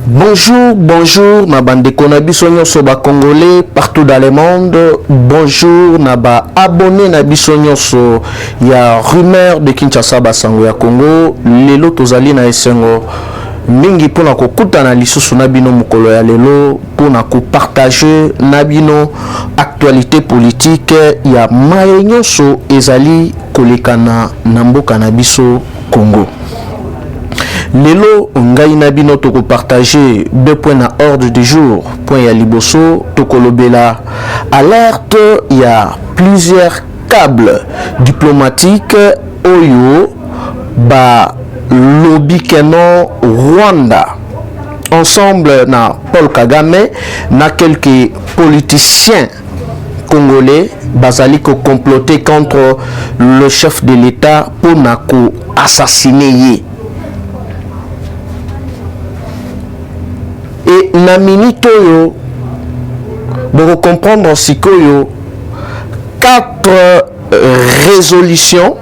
Bonjour, Nabande Konabiso Soba Congolais partout dans le monde. Bonjour, Naba abonné Nabiso Nyoso. Il y a rumeur de Kinshasa Basango ya Congo. Lelo tozali na esengo. Mingi pona kokuta na lisusu nabino mukolo ya lelo pona ko partager nabino actualité politique ya mayenyoso ezali kolekana na mboka na biso Congo. Lelo ngai na bino toko partager deux points na ordre du jour. Point ya liboso toko lobela alerte, il y a plusieurs câbles diplomatiques oyo ba lobby keno Rwanda ensemble na Paul Kagame na quelques politiciens congolais bazali ko comploter contre le chef de l'État pour na ko assassiner. Et na minute yo pour comprendre si koyo 4 résolutions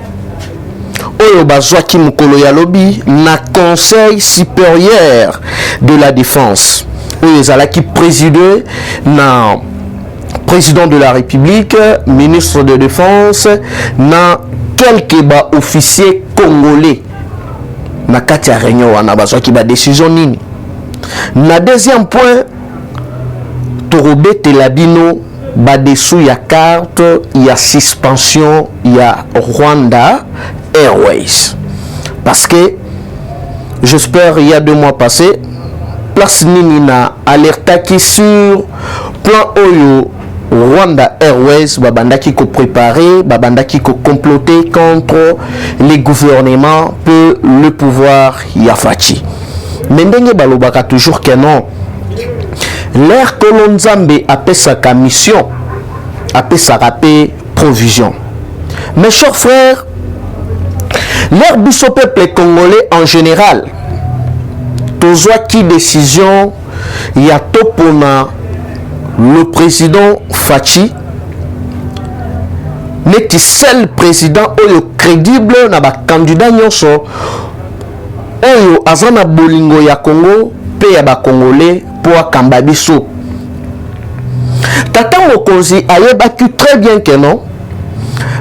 oyo bazwaki mukolo ya lobby na Conseil supérieur de la défense oyo ezalaki présidé na président de la République, ministre de défense na quelques ba officiers congolais na kati ya réunion wana bazwaki ba décision nini. Na deuxième point, Torobete Labino, Badessou ya carte, il y a suspension, il y a Rwanda Airways. Parce que, j'espère, il y a 2 mois passés, place Ninina alerta qui sur plan Oyo, Rwanda Airways, Babandaki ko préparé, Babandaki ko comploter contre les gouvernements pour le pouvoir Yafachi. Mais ndenge balobaka toujours que non. L'air que l'on appelle sa mission, appelle sa provision. Mes chers frères, l'air biso peuple congolais en général, tozwa qui décision y a topona le président Fachi n'est seul président oyo crédible na ba candidat nyonso oyo azana bolingo ya Congo pe ya ba Congolais pour akamba biso. Tata mokonzi ayebaki très bien que non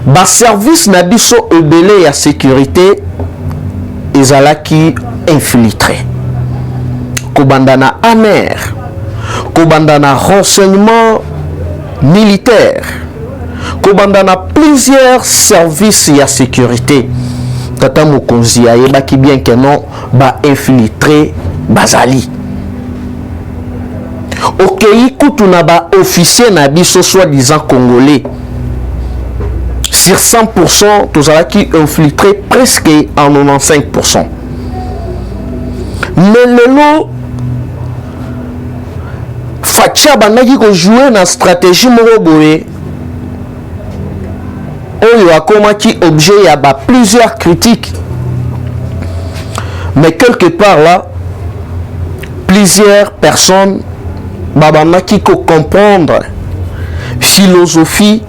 ba service na biso ebele ya sécurité ezalaki infiltré. Kobandana ANER, kobandana renseignement militaire, kobandana plusieurs services ya sécurité. Tata mokonzi ayebaki bien que non ba infiltré bazali. Okei kutuna ba officier na biso soi-disant congolais. Sur 100%, tozalaki infiltré presque en 95%. Mais lelo Facha bandaki ko jouer na stratégie moko boye. Oyo akomaki objet ya ba plusieurs critiques. Mais quelque part là, plusieurs personnes babandaki ko comprendre philosophie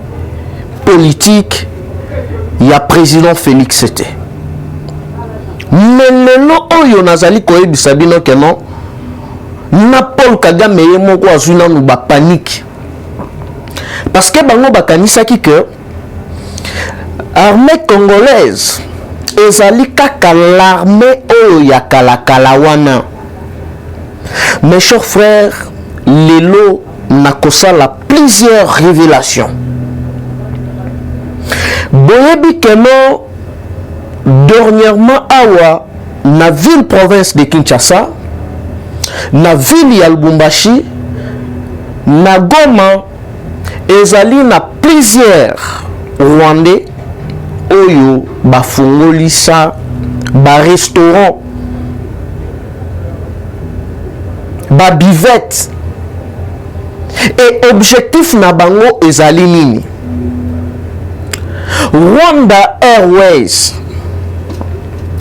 politique ya président Félix Tshisekedi. Mais lelo oyo nazali ko yebisa bino que non na Paul Kagame ye moko azuna nu ba panique. Parce que bango bakanisaki que armée congolaise ezali kaka l'armée oyo ya kalakala wana. Mes chers frères, lelo nakosala plusieurs révélations. Boyebi keno dernièrement awa na ville province de Kinshasa, na ville ya Lubumbashi, na Goma ezali na plusieurs Rwandais oyo bafungolisa ba restaurant ba bivette et objectif na bango ezali nini. Rwanda Airways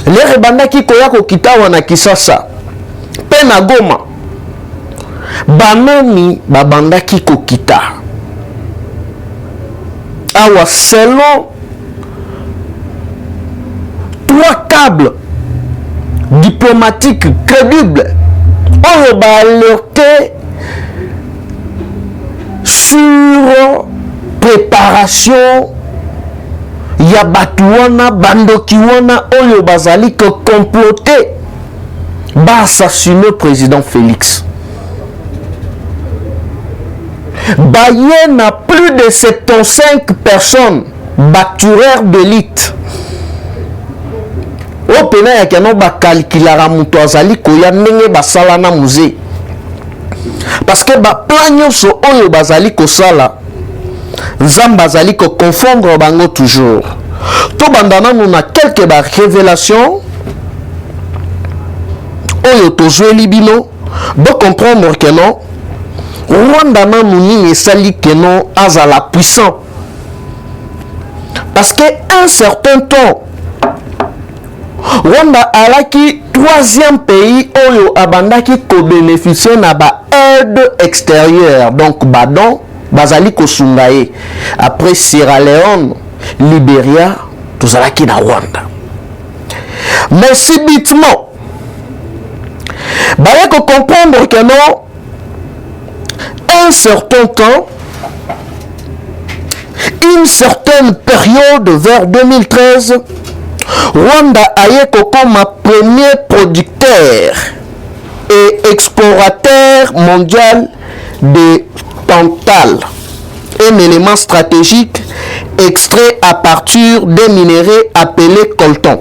lere bandaki koya kokita wana Kisasa pe na Goma banani babandaki kokita awa selon 3 câbles diplomatiques crédibles oyo ba alerté sur préparation ya batu wana bandoki wana oyo bazali ko comploter ba assassiner président Félix. Baye na plus de 75 personnes battureurs d'élite. O pena ya keno ba calculara muto azali koya ndenge basala na musée. Parce que ba plan nyonso oyo bazali kosala Nzamba azali ko confondre bango toujours. To bandana na quelques ba révélations oyo tozweli bino do comprendre que non Rwanda na nini esali que non azala puissant. Parce que un certain temps Rwanda alaki troisième pays oyo abandaki ko bénéficier na ba aide extérieure donc badon bazali kosungaye après Sierra Leone, Libéria, tozalaki na Rwanda. Mais subitement baye ko comprendre que non un certain temps, une certaine période vers 2013, Rwanda aye comme premier producteur et explorateur mondial de tantal, un élément stratégique extrait à partir des minéraux appelés coltan.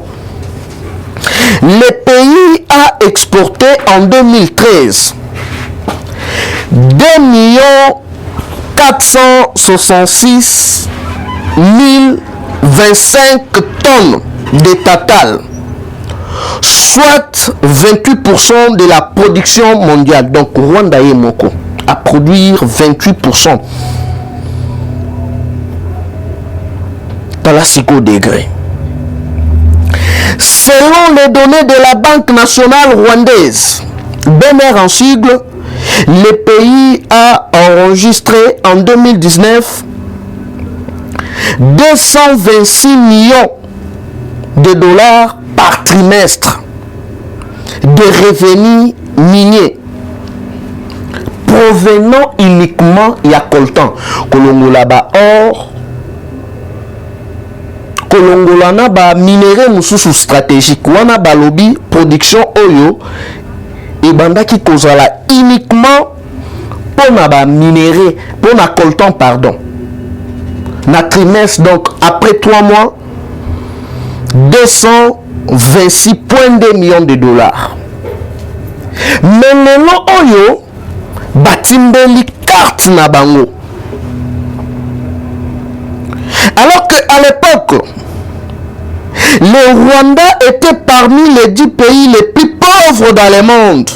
Le pays a exporté en 2013 2 466 025 tonnes de tatal, soit 28% de la production mondiale. Donc Rwanda et Moko à produire 28% dans la psychodegré. Selon les données de la Banque nationale rwandaise, BNR en sigle, le pays a enregistré en 2019 226 millions de dollars par trimestre de revenus miniers provenant uniquement de coltan. Kolongola ba or, kolongola na ba minéraux mususu stratégique wana ba lobby production oyo et banda qui kozala uniquement pour na ba minéraux pour na coltan pardon na trimestre. Donc après 3 mois 226,2 millions de dollars. Mais lelo oyo batimbeli carte na bango, alors que à l'époque le Rwanda était parmi les 10 pays les plus pauvres dans le monde,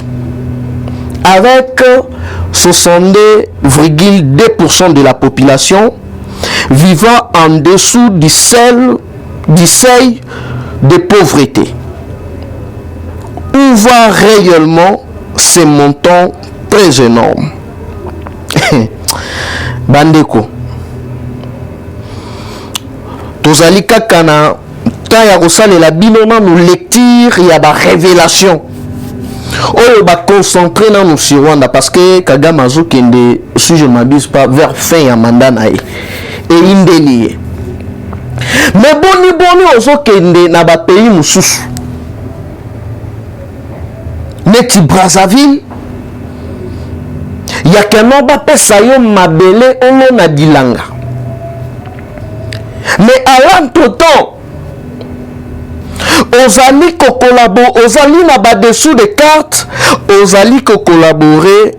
avec 62,2% de la population vivant en dessous du seuil de pauvreté. On voit réellement ces montants très énormes. Bandeko tozali kaka na ta ya kosalela bino nanu lecture ya ba révélation oyo ba concentré nanu sur Rwanda, parce que Kagame azokende, si je ne m'abuse pas, vers fin ya mandat na ye et indeli. Mais boni ozokende na ba pays mususu neti Brazzaville ya keno bapesa yo mabele ono na dilanga. Mais à l'entretemps ozali ko collaborer, ozali na ba dessous de cartes, ozali ko collaborer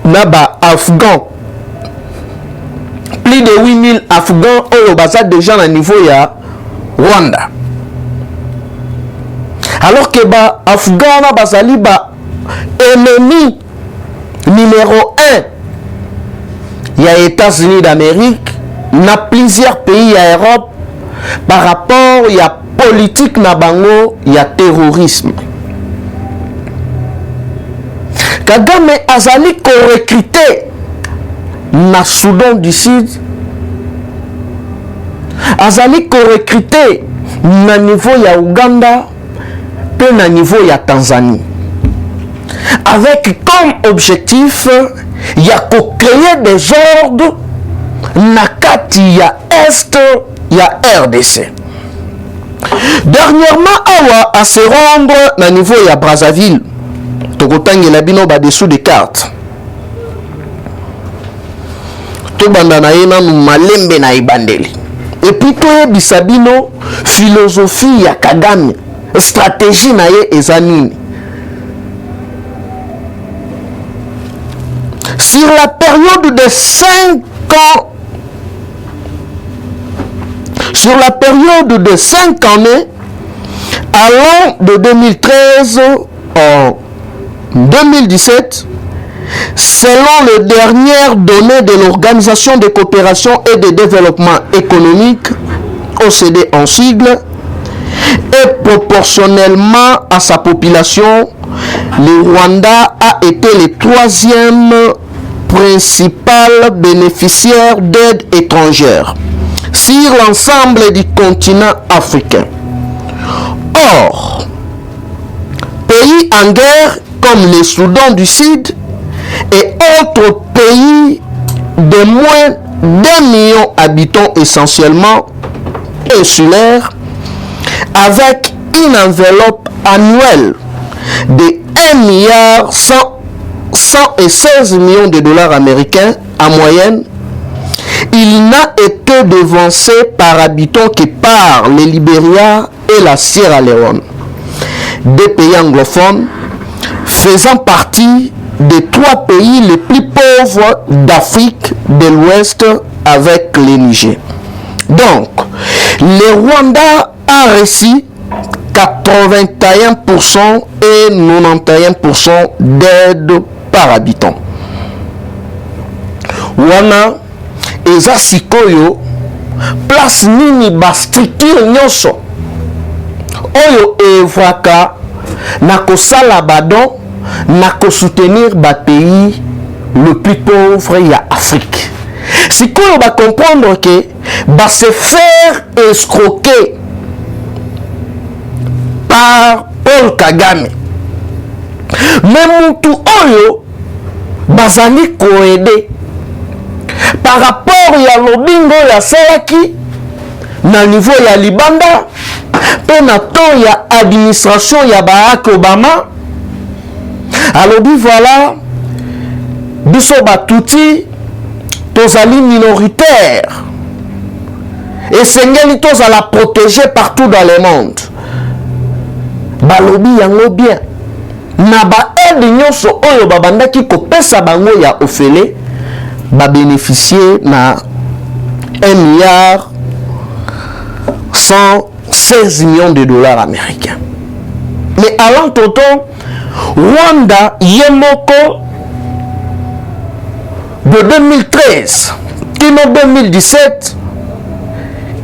na ba Afghans. Plus de 8000 Afghans oyo baza déjà na niveau ya Rwanda. Alors que ba Afghans na bazali ba ennemi numéro 1 ya États-Unis d'Amérique na plusieurs pays ya Europe par rapport ya politique na bango ya terrorisme. Kagame azali ko recruter na Soudan du Sud, azali ko recruter na niveau ya Uganda pe na niveau ya Tanzanie. avec comme objectif ya créer des ordres na kati ya est ya RDC. Dernièrement awa à se rendre na niveau ya Brazzaville tokotangela bino ba dessous des cartes to banda na ye nanu malembe na ibandeli et puis toyebisa bino philosophie ya Kagame, stratégie na ye eza nini. Sur la période de 5 ans, sur la période de 5 années, allant de 2013 en 2017, selon les dernières données de l'Organisation de coopération et de développement économique, OCDE en sigle, et proportionnellement à sa population, le Rwanda a été le 3e principal bénéficiaire d'aide étrangère sur l'ensemble du continent africain. Or, pays en guerre comme le Soudan du Sud et autres pays de moins d'1 million d'habitants essentiellement insulaires, avec une enveloppe annuelle de 1,116 milliard de dollars américains en moyenne, il n'a été devancé par habitant que par le Libéria et la Sierra Leone, des pays anglophones faisant partie des 3 pays les plus pauvres d'Afrique de l'Ouest avec le Niger. Donc, le Rwanda a reçu 81% et 91% d'aide par habitant. Wana eza sikoyo place nini ba structure nyonso oyo evaka na kosala badon na soutenir ba pays le plus pauvre ya Afrique. Sikoyo ba comprendre que ba se faire escroquer par Paul Kagame. Mais mutu oyo bazali koede par rapport ya lobingo ya salaki na niveau ya libanda pe na temps ya administration ya Barack Obama. Alobi voilà biso batuti tozali minoritaire et sengeli tozala protégé partout dans le monde. Balobi yango bien na ba aide nyonso oyo babandaki kopesa bango ya ofele ba bénéficier na 1,116 milliard de dollars américains. Mais allant au temps, Rwanda yemoko de 2013 kino 2017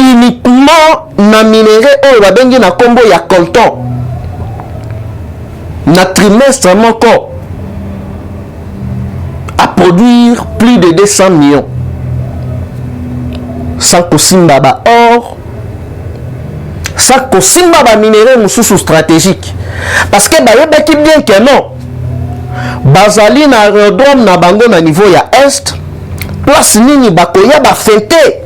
uniquement na minéré oyo babengi na kombo ya coltan na trimestre moko à produire plus de 200 millions sans kosimba ba or, sans kosimba ba minéré mususu stratégique, parce que bayebaki bien que non bazali na aérodrome na bango na niveau ya est place nini bakoya ba fente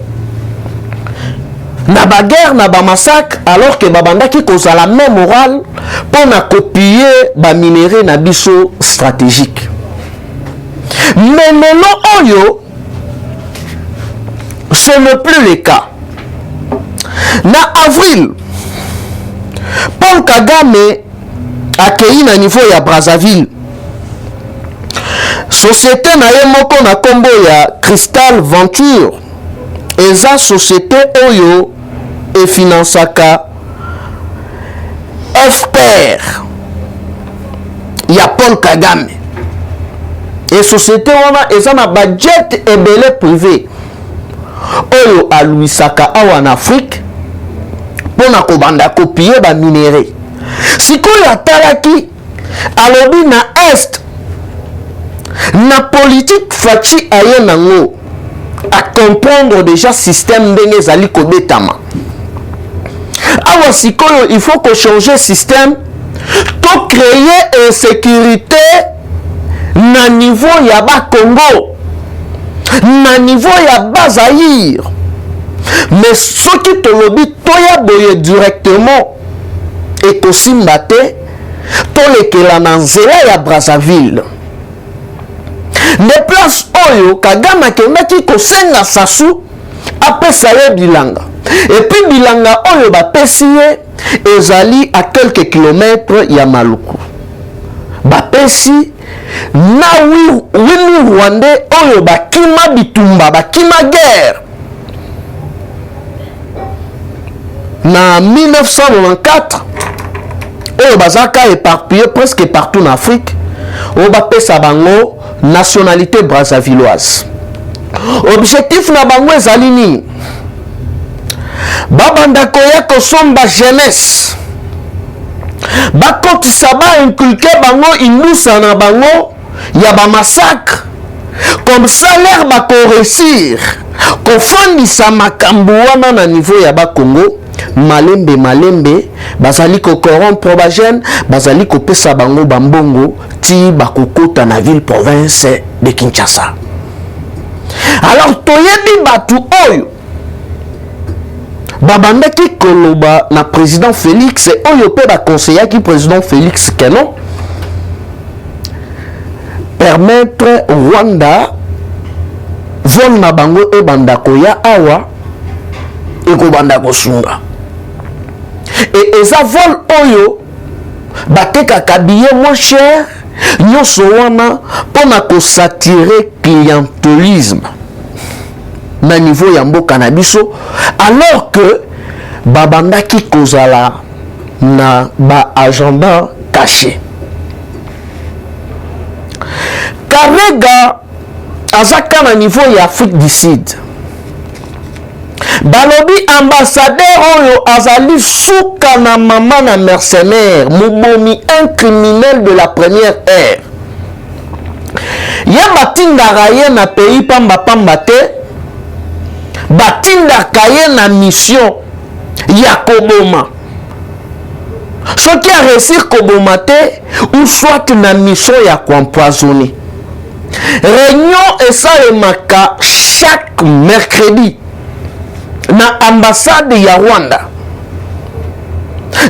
na baguerre na ba massacre, alors que babandaki kozala même moral pour na copier ba minéré na biso stratégique. Mais lelo oyo ce n'est plus le cas. Na avril Paul Kagame accueilli na niveau ya Brazzaville société na ye moko na kombo ya Crystal Venture, eza société oyo e financaka FPR ya Paul Kagame. Et société wana eza na budget ebele privé oyo aluisaka awa en Afrique pona kobanda kopier ba minéré. Sikoyo atalaki alobi na est na politique fachi aye nango à comprendre déjà système ndenge ezali kobetama. Awa sikoyo il faut que changer système to créer insécurité na niveau ya ba Congo, na niveau ya ba Zaïre. Mais ce qui te lobby toya boye directement et kosimba te to lekela na nzela ya Brazzaville. Ne place oyo Kagame kendaki kosenga Sassou apesa ye bilanga. Et puis bilanga oyo bapesi ye ezali à quelques kilomètres ya Maluku. Bapesi na wini Rwandais oyo bakima bitumba, bakima guerre. Na 1994, oyo bazaka éparpillé presque partout en Afrique, oyo bapesa bango nationalité brazzavilloise. Objectif na bango ezali nini? Babanda koya kosomba jeunesse. Bakotisa ba inculquer bango inusa na bango ya ba massacre. Comme ça l'air ba ko réussir. Kofandisa makambo wana na niveau ya ba Congo. Malembe bazali ko corrompre ba jeune, bazali ko pesa bango bambongo ti bakokota na ville province de Kinshasa. Alors toyebi batu oyo babandaki koloba na président Félix oyo pe ba conseiller ki président Félix Kenon permettre Rwanda vol na bango e bandako ya awa e ko bandako sunga. Et eza vol oyo bateka kabiye moins cher nyonso wana pona ko satirer clientélisme na niveau ya mboka na biso, alors que babandaki kozala na ba agenda caché. Karega azaka na niveau ya Afrique du Sud. Balobi ambassadeur oyo azali souka na mama na mercenaire, mubomi un criminel de la première ère. Ya batindaka ye na pays pamba te, batindaka ye na mission ya koboma. Soki a réussir koboma te, ou soit na mission ya koempoisonner. Réunion esalemaka chaque mercredi na ambassade ya Rwanda.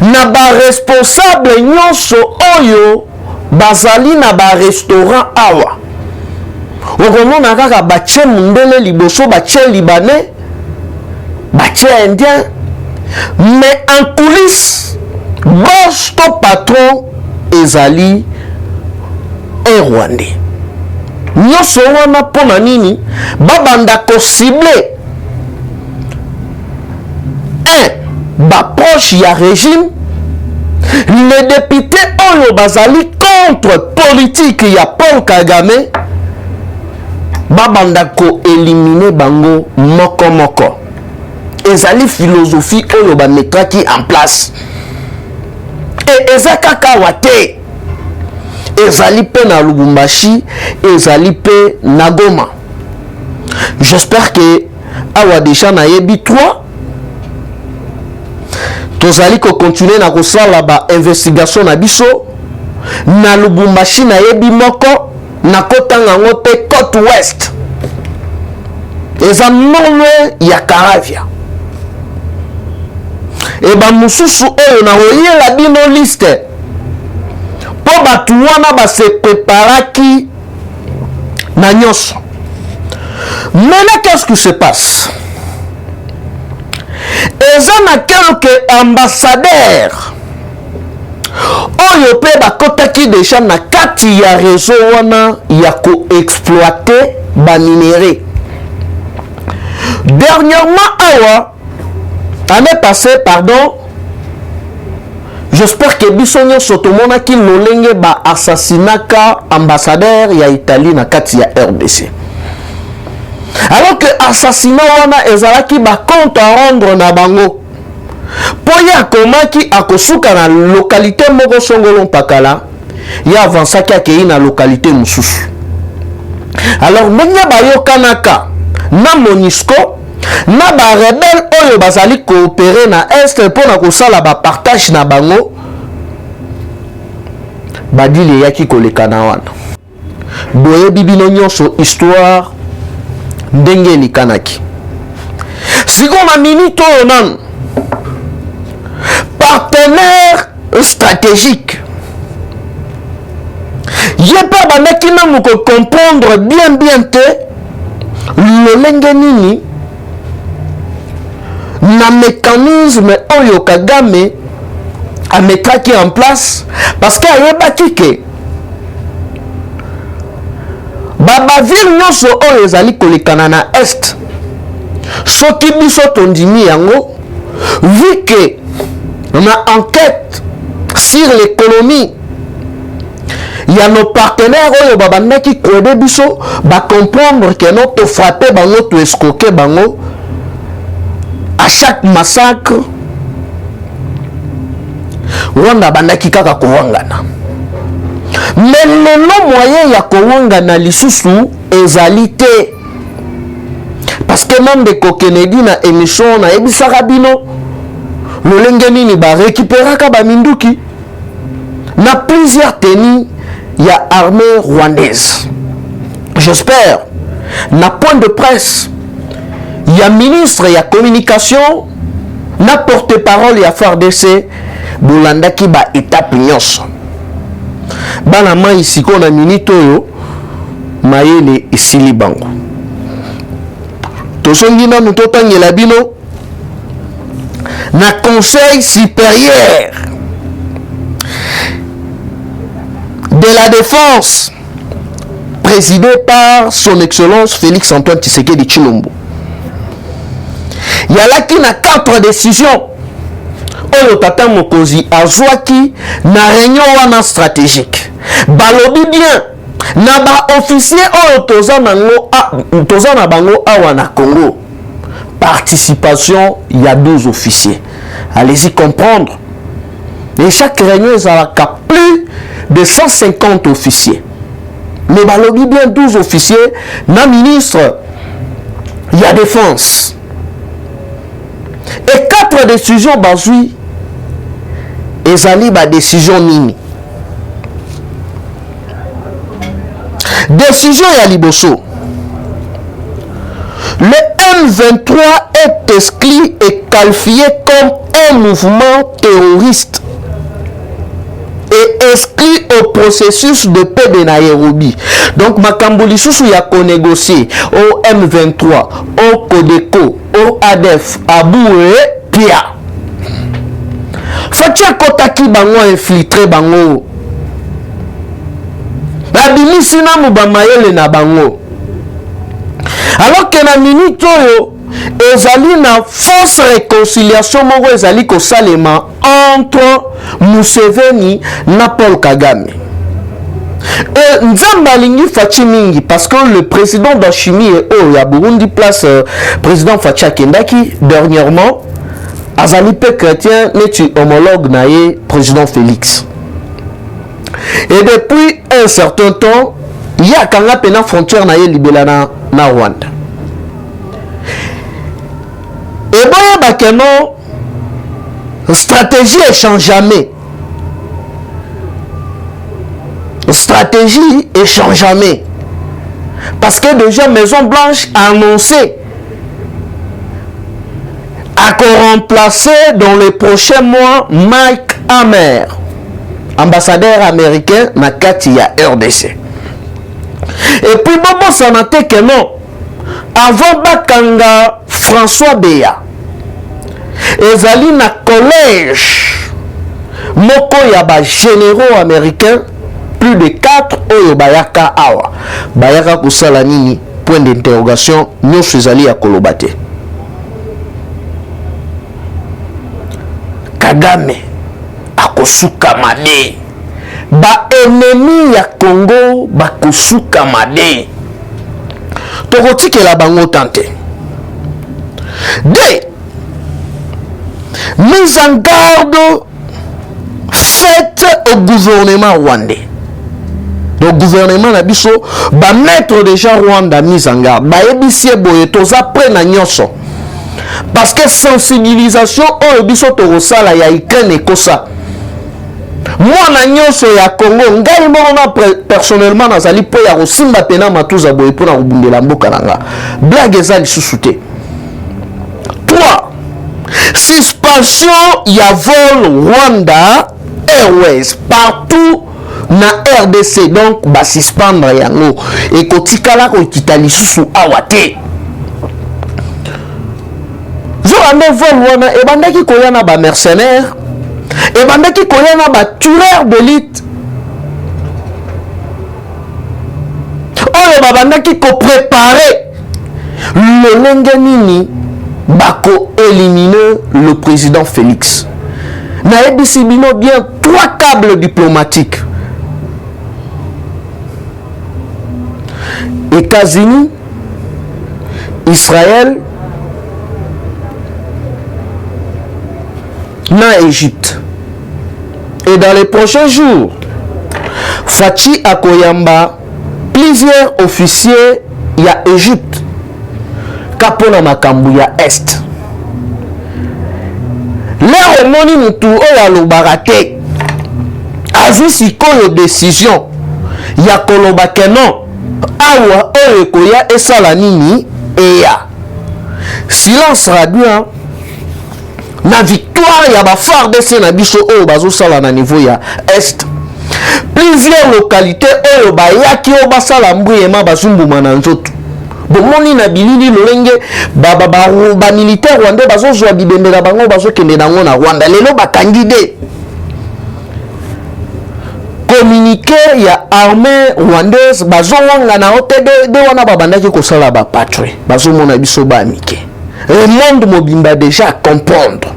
Na ba responsable nyonso oyo bazali na ba restaurant awa. Okomona kaka bache mundele liboso, bache libanais, bache indien, mais en coulisses boss to patron ezali un Rwandais. Nyonso wana pona nini babanda ko cibler ba proche ya régime, les députés oyo bazali contre politique ya Paul Kagame babanda ko éliminer bango moko. Ezali philosophie oyo ba metaki en place. Et ezaka kawate. Ezali pe na Lubumbashi, ezali pe na Goma. J'espère que awa déjà na yebi 3 tozali ko continuer na kosala ba investigation na biso na Lubumbashi na yebi moko na kotanga ngote côte ouest eza nonwe ya Karavia e ba mususu oyo na oyela bino liste po batu wana ba se préparaki na nyonso. Mais là qu'est-ce qui se passe? Eza na quelques ambassadeurs oyo pe bakotaki déjà na kati ya réseau wana ya ko exploiter ba minéraux. Dernièrement awa année passée pardon, j'espère que biso nyonso tomona ki lolenge ba assassinaka ambassadeur ya Italie na kati ya RDC. Alors que assassinat wana ezalaki ba compte à rendre na bango. Poya komaki akosuka na localité moko songolo pakala ya avansaki akei na localité mususu. Alors ndenge bayokanaka na MONUSCO na ba rebelle oyo bazali coopérer na est pour na kosala ba partage na bango badili yaki kolekana wana boye bibino nyonso histoire ndenge likanaki siko na minute oyo nanu partenaire stratégique ye pa bandaki nanu ko comprendre bien te lolenge nini na mécanisme oyo Kagame a metaki en place parce que ayebaki ke babaville nyonso oyo ezali kolekana na est soki biso tondimi yango vu que na enquête sur l'économie ya nos partenaires oyo babandaki koede biso comprendre que no to frapper bango to escroquer bango à chaque massacre Rwanda bandaki kaka kowangana mais lelo moyen ya kowangana lisusu ezali te parce que même de Kennedy na émission na ebisaka bino lolenge nini ba récupéraka ba minduki na plusieurs tenues ya armée rwandaise. J'espère na point de presse ya ministre ya communication na porte-parole ya FARDC bolandaki ba étape nyonso bana mai siko na minute oyo mayele esili bango tosongi nanu totangela bino na conseil supérieur de la défense présidé par son excellence Félix Antoine Tshisekedi Tshilombo. Yalaki na 4 décisions oyo tata mokonzi azwaki na réunion wana stratégique balobi bien na ba officier oyo toza na bango awa na Congo participation il y a 12 officiers. Allez-y comprendre. Et chaque réunion ezalaka plus de 150 officiers. Mais balobi bien 12 officiers na ministre il y a défense. Et 4 décisions bazui ezali ba décision nini. Décision ya liboso. Le M23 est exclu et qualifié comme un mouvement terroriste et exclu au processus de paix de Nairobi. Donc makambo lisusu ya ko négocier au M23, au Codeco, au ADF, Aboué, Pia. Fatia kotaki bango infiltré bango. Babimisi na mubamayele na bango. Alors que na minute oyo ezali na fausse réconciliation moko ezali ko salema entre Museveni na Paul Kagame. Et Nzamba lingi fachi mingi parce que le président d'Achimi et ya Burundi place président Fachi Akendaki dernièrement azali pe chrétien neti homologue na ye président Félix. Et depuis un certain temps il y a kanga pena frontière na ye libela na Rwanda. Et boya bakeno stratégie échange jamais. Stratégie échange jamais. Parce que déjà Maison Blanche a annoncé à remplacer dans les prochains mois Mike Hammer, ambassadeur américain na kati ya RDC. Et puis Bobo Sanate que non, avant bakanga François Beya, ezali na collège moko ya ba généraux américains plus de 4 oyo bayaka awa bayaka kusala nini point d'interrogation nyonso ezali ya koloba te. Kagame akosuka made ba ennemi ya Congo bakosuka made tokotikela bango tante de mise en garde faite au gouvernement rwandais. Le gouvernement na biso ba mettre déjà Rwanda mise en garde ba ebisie boye toza près na nyonso parce que sensibilisation oyo biso to rosala ya Ukraine ekosa mwana nyonso ya Congo ngai mona personnellement nazali po ya kosimba pena matuza boye pona kobundela mboka nanga blague eza lisusu te. 3. Suspension ya vol Rwanda Airways partout na RDC, donc ba suspendre yango ekotikala kokita lisusu awa te. Zorande vol wana ebandaki koya na ba mercenaires, ebandaki koya na ba tueurs d'élite, oyo babandaki ko préparer lolenge nini bako éliminer le président Félix. Na ebisi bino bien 3 câbles diplomatiques. États-Unis, Israël, na Égypte. Et dans les prochains jours, Fachi akoyamba plusieurs officiers ya Égypte kapona makambu ya Est. L'air moni mutu oyo alobaka te azwi sikoyo décision ya koloba ke non awa oyo ekoya esala nini eya. Silence radio na victoire ya ba FARDC na biso oyo bazosala na niveau ya Est. Plusieurs localités oyo bayaki oyo basala mbuyema bazumbuma na nzoto. Bomoni na bilili lolenge ba militaire rwandais bazozwa bibendela bango bazokende nango na Rwanda. Lelo bakandide communiqué ya armée rwandaise bazowanga na OTD de wana babandaki kosala ba patrouille bazomona biso ba amike. Le monde mobimba déjà comprendre.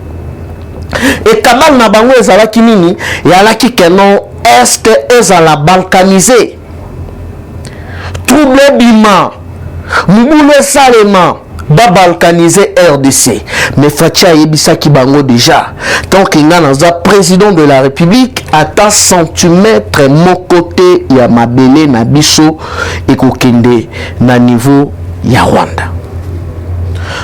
Et kamal na bango ezalaki nini yalaki kenon Est ezala balkanisé. Trouble bima Mouboule Salema ba balkaniser RDC. Mais Fatia Yebisaki bango déjà. Tant qu'il y a un président de la République, à ta centimètre mon côté ya mabele na biso et kokende na niveau ya Rwanda.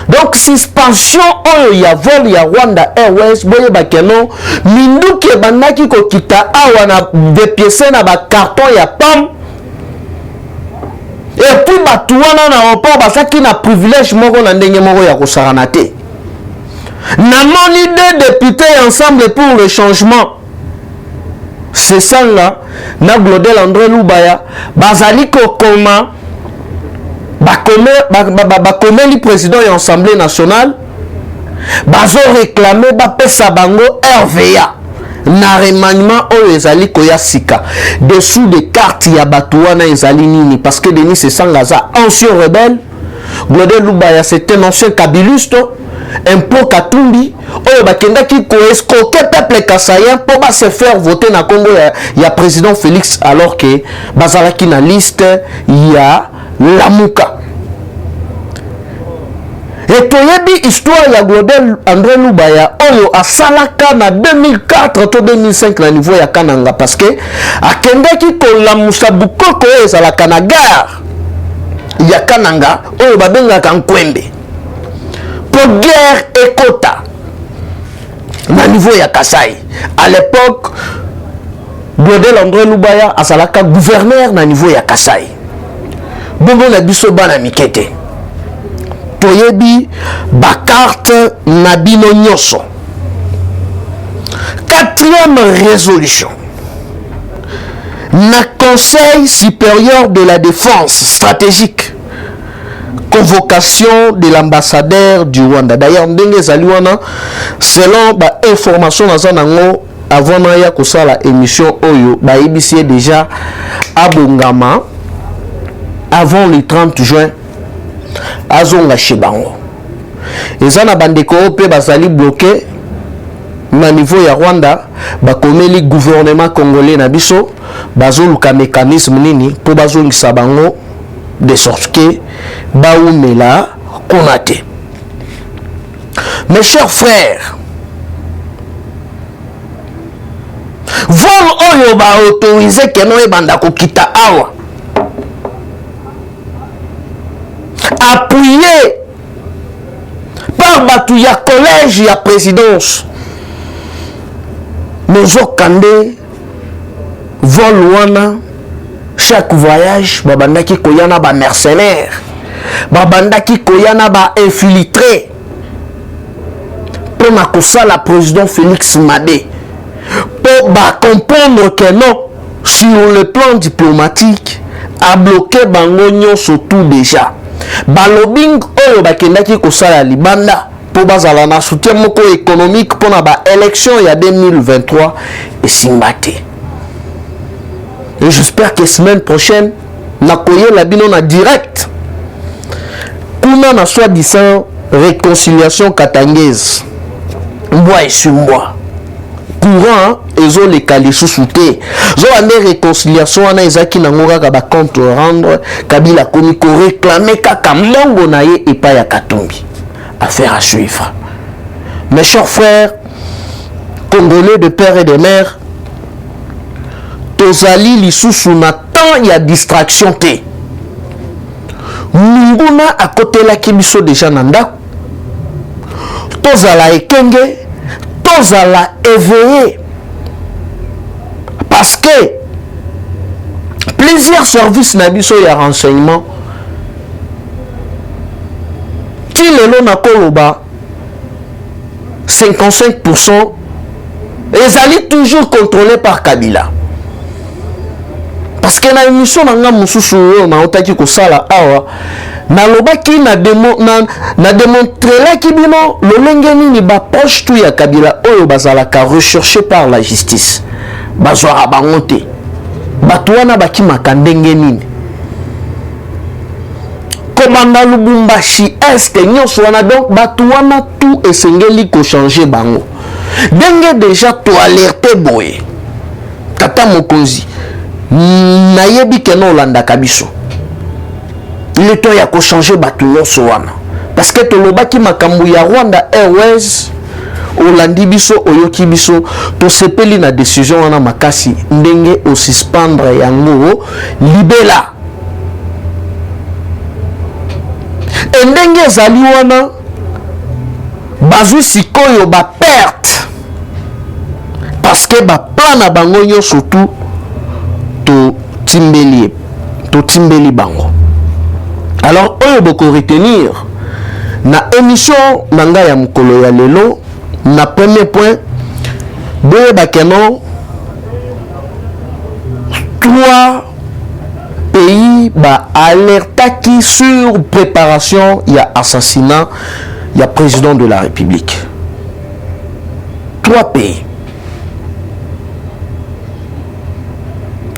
Donc suspension oyo ya vol ya Rwanda Airways boye bakeno minduki bandaki kokita awa na depiese na ba carton ya pam. Et puis batuana na rapport basaki na privilège moko na ndenge moko ya kosarana te. Namoni 2 députés ensemble pour le changement. C'est ça là na Glodel André Lubaya bazali kokoma bakome li président ya Assemblée nationale bazo réclamer bapesa bango RVA na remaniement oyo ezali koya sika dessous de carte ya batuana ezali nini parce que Denis Sangaza ancien rebelle, Glodel Lubaya c'est un ancien kabiliste, impôt Katumbi oyo bakendaki ko escroquer peuple kasayen pour ba se faire voter na Congo ya président Félix alors que bazalaki na liste ya Lamuka. Et toyebi histoire ya Glodel André Lubaya oyo asalaka na 2004 to 2005 na niveau ya Kananga parce que akendaki ko la musabukoko ezalaka na gare ya Kananga oyo babengaka Nkwembe pour guerre ekota na niveau ya Kasai. À l'époque Glodel André Lubaya asalaka gouverneur na niveau ya Kasai. Bongo na biso bana mikete toyebi bakarte na bino nyoso. 4e résolution na Conseil supérieur de la défense stratégique, convocation de l'ambassadeur du Rwanda. D'ailleurs ndenge ezali wana selon ba information naza nango avant na ya kosala émission oyo ba ABC déjà abongama avant le 30 juin azonga shebango. Ezana bandeko pe bazali bloqué na niveau ya Rwanda bakomeli gouvernement congolais na biso bazoluka mécanisme nini pour bazongisa bango de sorte que baumela konate. Mes chers frères, vol oyo ba autoriser keno ebanda kokita awa appuyé par batu ya collège ya présidence Nozo Kandé vol wana chaque voyage babandaki koyana ba mercenaires, babandaki koyana ba infiltrés pour na kosala président Félix Madé pour comprendre que non, sur le plan diplomatique a bloqué bango nyonso tout déjà balobing oyo bakendaki kosala libanda pour bazala na soutien moko économique pour na ba élection ya 2023 et simbate. Et j'espère que semaine prochaine na koye la bino na direct kuna na soi-disant réconciliation katangaise mboa et sur mboa courant ezo le kalishu souté zo ane réconciliation ana ezaki nango kaka ba compte rendre Kabila komi ko réclamer kaka mbongo na ye epa ya Katumbi. Affaire à suivre. Mes chers frères congolais de père et de mère, tozali lisusu na temps ya distraction te. Munguna a côté la kibiso déjà nanda. Tozala ekenge, tozala éveillé. Parce que plusieurs services nabiso ya renseignement qui le na koloba 55% les alliés toujours contrôlés par Kabila. Parce que na émission nanga mususu na otaki ko sala awa na lobaki na démontrer la kibino lolenge nini ba proche tout ya Kabila oyo bazalaka recherché par la justice bazwara bangote batuana bakimaka ndenge nini komanda Lubumbashi est nyonso wana donc batuana tout esengeli ko changer bango ndenge déjà to alerter boye tata mokonzi nayebi ke no landa kabiso il est temps ya ko changer batu nyonso wana parce que tolobaki makambo ya Rwanda Airways olandi biso oyoki biso to sepeli na décision wana makasi ndenge o suspendre yango libela ndenge ezali wana bazwi sikoyo ba perte parce que ba plan na bango nyonso surtout to timbeli bango. Alors oyo boko retenir na émission nanga ya mukolo ya lelo na premier point boye bakeno 3 pays alertaki sur préparation ya assassinat ya président de la République. 3 pays.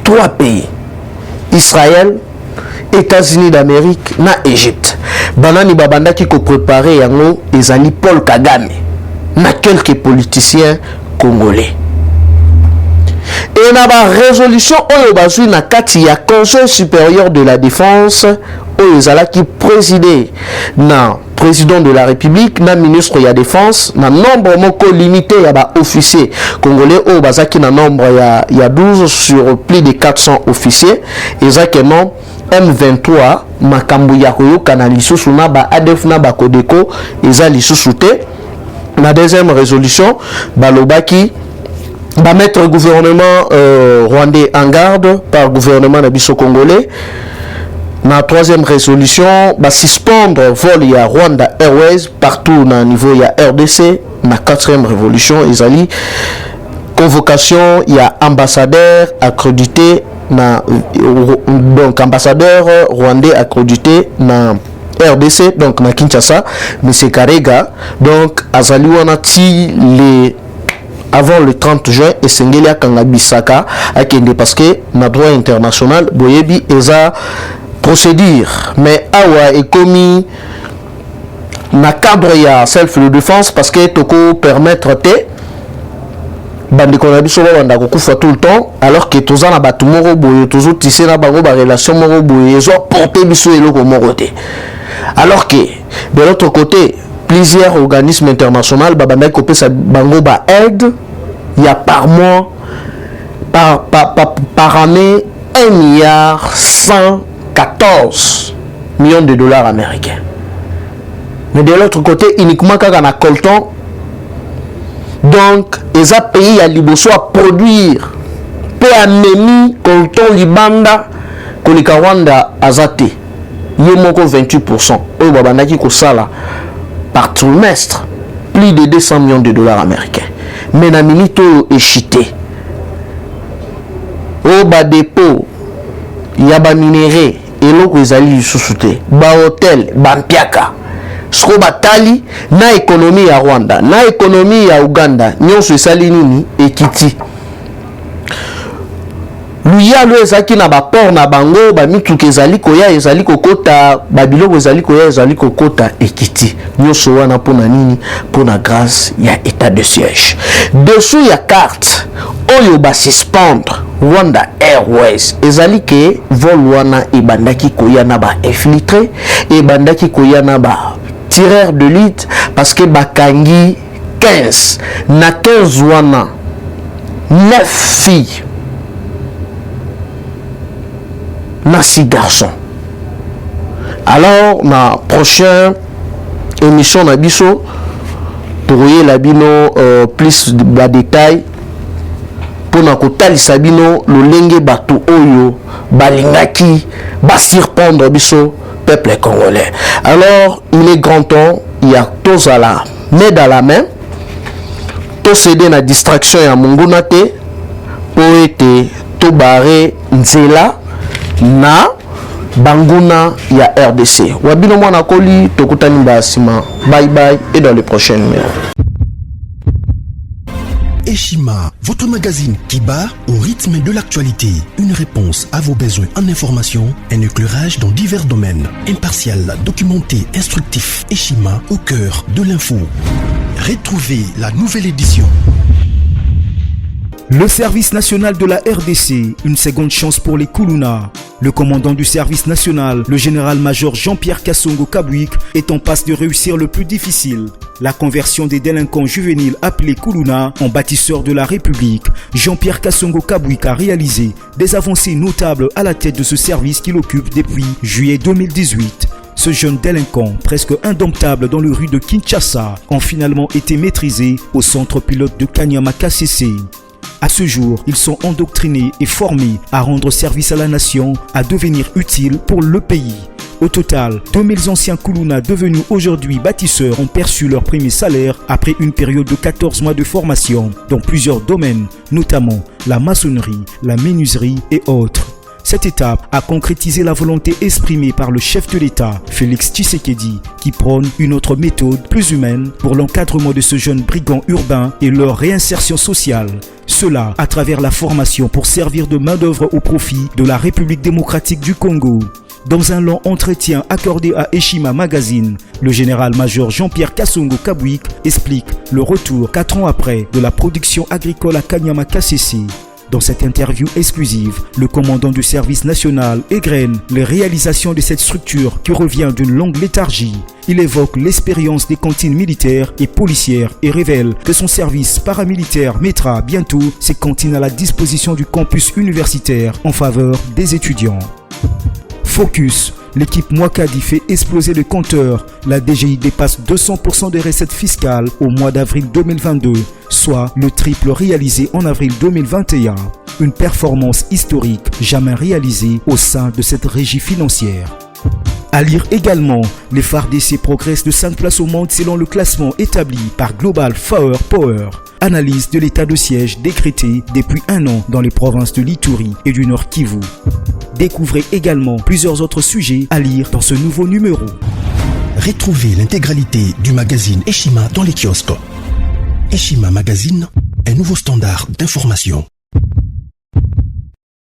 3 pays. Israël, États-Unis d'Amérique, na Égypte. Banani babanda qui ko préparer yango ezali Paul Kagame na quelques politiciens congolais. Et na ba résolution oyo bazui na kati ya Conseil supérieur de la défense oyo ezalaki présidé na président de la République na ministre ya défense na nombre moko limité ya ba officiers congolais oyo bazaki na nombre ya 12 sur plus de 400 officiers exactement M23 makambo ya koyoka na lisusu na ba ADF na ba Kodeko eza lisusu te. Na deuxième résolution balobaki va mettre le gouvernement rwandais en garde par le gouvernement nabiso congolais. La troisième résolution va suspendre vol ya Rwanda Airways partout na niveau ya RDC. La quatrième révolution ezali convocation ya ambassadeur accrédité na donc ambassadeur rwandais accrédité na RDC donc na Kinshasa M. Karega donc azali wana ti les avant le 30 juin et Sengelia Kangabisaka akende parce que na droit international boyebi eza procédure mais awa est commis na cadre ya self défense parce que toko permettre te bande konabiso banda kokufa tout le temps alors que toza na batu moko boye tozo tisser na bango ba relation moko boye zo porter biso eloko moko te alors que de l'autre côté plusieurs organismes internationaux babanda kopesa bango ba aide il y a par mois par année 1,114 milliard de dollars américains. Mais de l'autre côté uniquement quand on a colton donc les pays à liboso à produire pe amemi Colton Libanda koleka Rwanda azate yemoko 28% oyo babandaki kosala par trimestre plus de 200 millions de dollars américains mais na minute oyo échité oyo badépôt ya baminere eloko ezali lisusu te bahotel bampiaka soko batali na économie ya Rwanda na économie ya Uganda nyonso esali nini ekiti luyalo ezaki na baport na bango bamituka ezali koya ezali kokota babiloko ezali koya ezali kokota ekiti nyonso wana mpona nini mpona grâce ya état de siège dessous ya carte oyo basuspendre Rwanda Airways ezali ke vol wana ebandaki koya na ba infiltré ebandaki koya na ba tireur de l'élite parce que bakangi 15 na 15 wana 9 filles na 6 garçons. Alors na prochaine émission na biso pour la bino plus de détails pour na kotalisa bino lolenge bato oyo balingaki ba surprendre biso peuple congolais. Alors il est grand temps il y a tous à la main dans la main to céder na distraction ya monguna te po ete to barrer nzela na banguna ya RDC. Wabino mwana koli tokutani basima. Bye bye et dans les prochains numéros. Eshima, votre magazine qui bat au rythme de l'actualité. Une réponse à vos besoins en information, un éclairage dans divers domaines. Impartial, documenté, instructif. Eshima au cœur de l'info. Retrouvez la nouvelle édition. Le service national de la RDC, une seconde chance pour les Kuluna. Le commandant du service national, le général-major Jean-Pierre Kassongo Kabwik, est en passe de réussir le plus difficile. La conversion des délinquants juvéniles appelés Kuluna en bâtisseurs de la République. Jean-Pierre Kassongo Kabwik a réalisé des avancées notables à la tête de ce service qu'il occupe depuis juillet 2018. Ce jeune délinquant, presque indomptable dans les rues de Kinshasa, ont finalement été maîtrisés au centre pilote de Kanyama KCC. À ce jour, ils sont endoctrinés et formés à rendre service à la nation, à devenir utiles pour le pays. Au total, 2000 anciens Kuluna devenus aujourd'hui bâtisseurs ont perçu leur premier salaire après une période de 14 mois de formation dans plusieurs domaines, notamment la maçonnerie, la menuiserie et autres. Cette étape a concrétisé la volonté exprimée par le chef de l'État, Félix Tshisekedi, qui prône une autre méthode plus humaine pour l'encadrement de ce jeune brigand urbain et leur réinsertion sociale. Cela à travers la formation pour servir de main-d'œuvre au profit de la République démocratique du Congo. Dans un long entretien accordé à Eshima Magazine, le général-major Jean-Pierre Kassongo Kabwik explique le retour 4 ans après de la production agricole à Kanyama KCC. Dans cette interview exclusive, le commandant du service national égrène les réalisations de cette structure qui revient d'une longue léthargie. Il évoque l'expérience des cantines militaires et policières et révèle que son service paramilitaire mettra bientôt ses cantines à la disposition du campus universitaire en faveur des étudiants. Focus. L'équipe Mwakadi fait exploser le compteur. La DGI dépasse 200% des recettes fiscales au mois d'avril 2022, soit le triple réalisé en avril 2021. Une performance historique jamais réalisée au sein de cette régie financière. À lire également, les FARDC progressent de 5 places au monde selon le classement établi par Global Power. Analyse de l'état de siège décrété depuis 1 an dans les provinces de l'Ituri et du Nord Kivu. Découvrez également plusieurs autres sujets à lire dans ce nouveau numéro. Retrouvez l'intégralité du magazine Eshima dans les kiosques. Eshima Magazine, un nouveau standard d'information.